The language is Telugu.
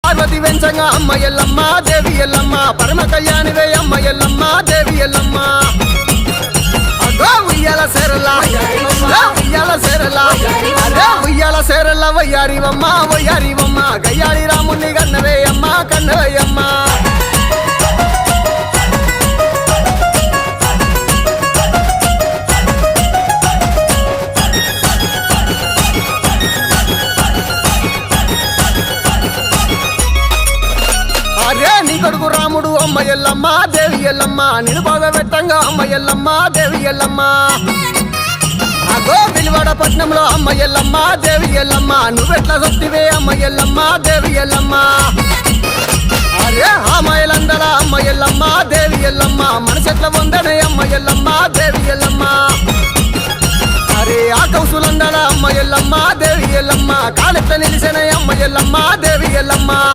పార్వతి వెంచంగా అమ్మ ఎల్లమ్మ దేవి ఎల్లమ్మ పరమ కళ్యాణివే అమ్మ ఎల్లమ్మ దేవి ఎల్లమ్మ ఉయ్యాల సేరలా ఉయ్యాల సేరలా ఉయ్యాల సేరల్ల వయ్యారివమ్మ వయ్యారివమ్మ గయ్యాడి రాముణ్ణి కన్నవే అమ్మ కన్నవయ్యమ్మ నీ కొడుకు రాముడు అమ్మ ఎల్లమ్మ దేవి ఎల్లమ్మ నిన్ను పెట్టంగా అమ్మ ఎల్లమ్మ దేవి ఎల్లమ్మ అగో విలువడ పట్నంలో అమ్మ ఎల్లమ్మ దేవి ఎల్లమ్మ నువ్వెట్లా సొత్తివే అమ్మ ఎల్లమ్మ దేవి ఎల్లమ్మ అరే అమ్మాయిలందర అమ్మ ఎల్లమ్మ దేవి ఎల్లమ్మ మనసెట్ల వందనే అమ్మ ఎల్లమ్మ దేవి ఎల్లమ్మ అరే ఆ కౌసులందర అమ్మ ఎల్లమ్మ దేవి ఎల్లమ్మ కాలెట్ల నిలిసిన అమ్మ ఎల్లమ్మ దేవి ఎల్లమ్మ